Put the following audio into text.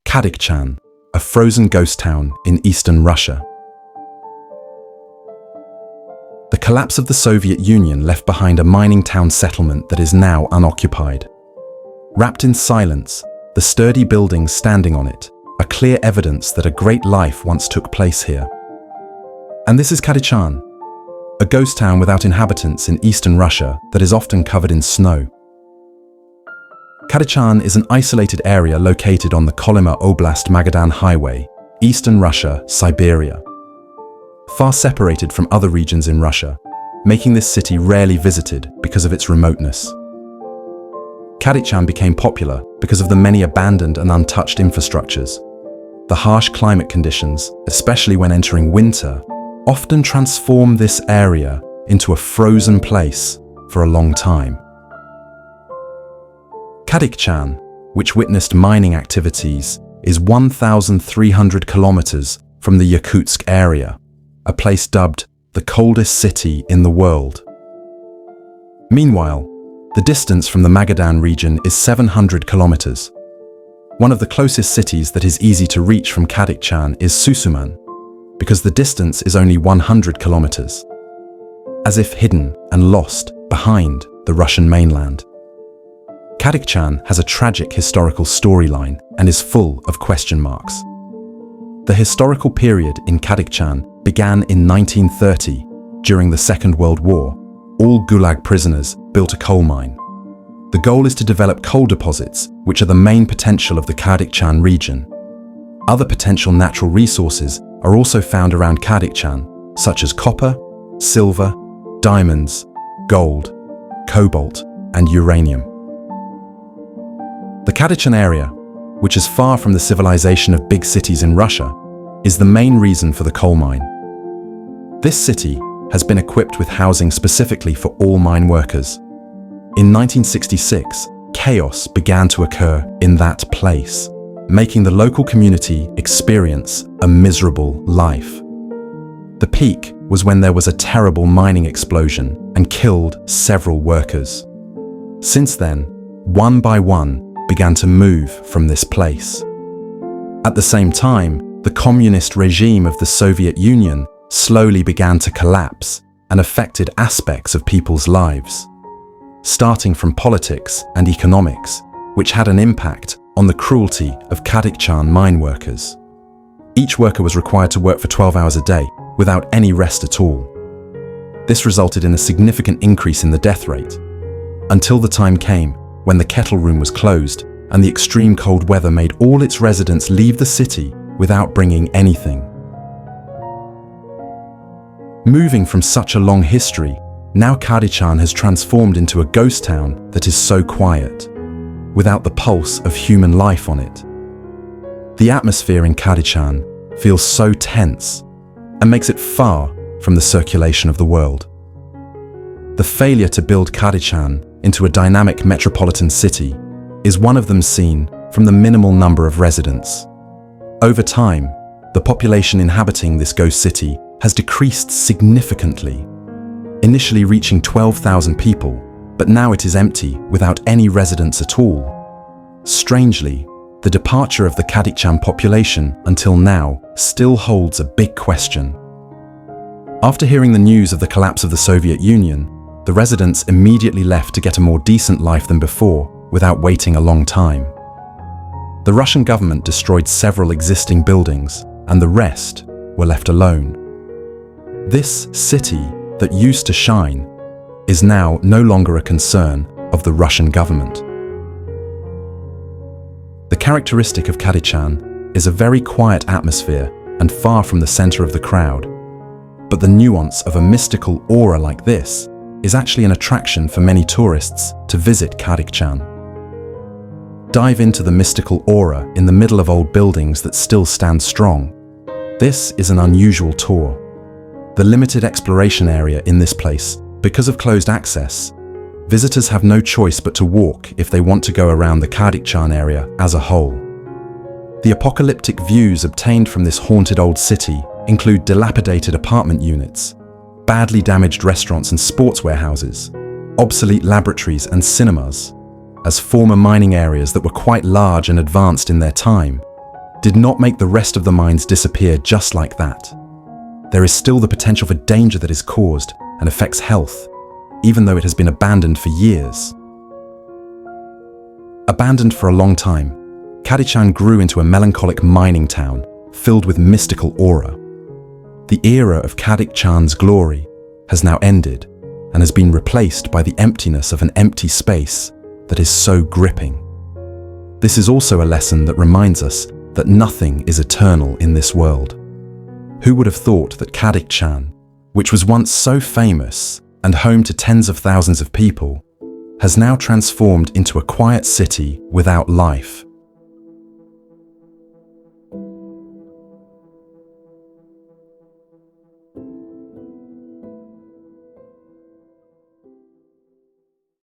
Kadykchan, a frozen ghost town in eastern Russia. The collapse of the Soviet Union left behind a mining town settlement that is now unoccupied. Wrapped in silence, the sturdy buildings standing on it are clear evidence that a great life once took place here. And this is Kadykchan, a ghost town without inhabitants in eastern Russia that is often covered in snow. Kadykchan is an isolated area located on the Kolyma Oblast Magadan Highway, eastern Russia, Siberia. Far separated from other regions in Russia, making this city rarely visited because of its remoteness. Kadykchan became popular because of the many abandoned and untouched infrastructures. The harsh climate conditions, especially when entering winter, often transform this area into a frozen place for a long time. Kadykchan, which witnessed mining activities, is 1,300 kilometers from the Yakutsk area, a place dubbed the coldest city in the world. Meanwhile, the distance from the Magadan region is 700 kilometers. One of the closest cities that is easy to reach from Kadykchan is Susuman, because the distance is only 100 kilometers, as if hidden and lost behind the Russian mainland. Kadykchan has a tragic historical storyline and is full of question marks. The historical period in Kadykchan began in 1930, during the Second World War. All Gulag prisoners built a coal mine. The goal is to develop coal deposits, which are the main potential of the Kadykchan region. Other potential natural resources are also found around Kadykchan, such as copper, silver, diamonds, gold, cobalt, and uranium. The Kadykchan area, which is far from the civilization of big cities in Russia, is the main reason for the coal mine. This city has been equipped with housing specifically for all mine workers. In 1966, chaos began to occur in that place, making the local community experience a miserable life. The peak was when there was a terrible mining explosion and killed several workers. Since then, one by one, began to move from this place. At the same time, the communist regime of the Soviet Union slowly began to collapse and affected aspects of people's lives, starting from politics and economics, which had an impact on the cruelty of Kadykchan mine workers. Each worker was required to work for 12 hours a day without any rest at all. This resulted in a significant increase in the death rate, until the time came when the kettle room was closed and the extreme cold weather made all its residents leave the city without bringing anything. Moving from such a long history, now Kadykchan has transformed into a ghost town that is so quiet, without the pulse of human life on it. The atmosphere in Kadykchan feels so tense and makes it far from the circulation of the world. The failure to build Kadykchan into a dynamic metropolitan city is one of them seen from the minimal number of residents. Over time, the population inhabiting this ghost city has decreased significantly, initially reaching 12,000 people, but now it is empty without any residents at all. Strangely, the departure of the Kadykchan population until now still holds a big question. After hearing the news of the collapse of the Soviet Union, the residents immediately left to get a more decent life than before, without waiting a long time. The Russian government destroyed several existing buildings, and the rest were left alone. This city that used to shine is now no longer a concern of the Russian government. The characteristic of Kadykchan is a very quiet atmosphere and far from the center of the crowd. But the nuance of a mystical aura like this is actually an attraction for many tourists to visit Kadykchan. Dive into the mystical aura in the middle of old buildings that still stand strong. This is an unusual tour. The limited exploration area in this place, because of closed access, visitors have no choice but to walk if they want to go around the Kadykchan area as a whole. The apocalyptic views obtained from this haunted old city include dilapidated apartment units, badly damaged restaurants and sports warehouses, obsolete laboratories and cinemas, as former mining areas that were quite large and advanced in their time did not make the rest of the mines disappear just like that. There is still the potential for danger that is caused and affects health, even though it has been abandoned for years. Abandoned for a long time, Kadykchan grew into a melancholic mining town filled with mystical aura. The era of Kadykchan's glory has now ended and has been replaced by the emptiness of an empty space that is so gripping. This is also a lesson that reminds us that nothing is eternal in this world. Who would have thought that Kadykchan, which was once so famous and home to tens of thousands of people, has now transformed into a quiet city without life?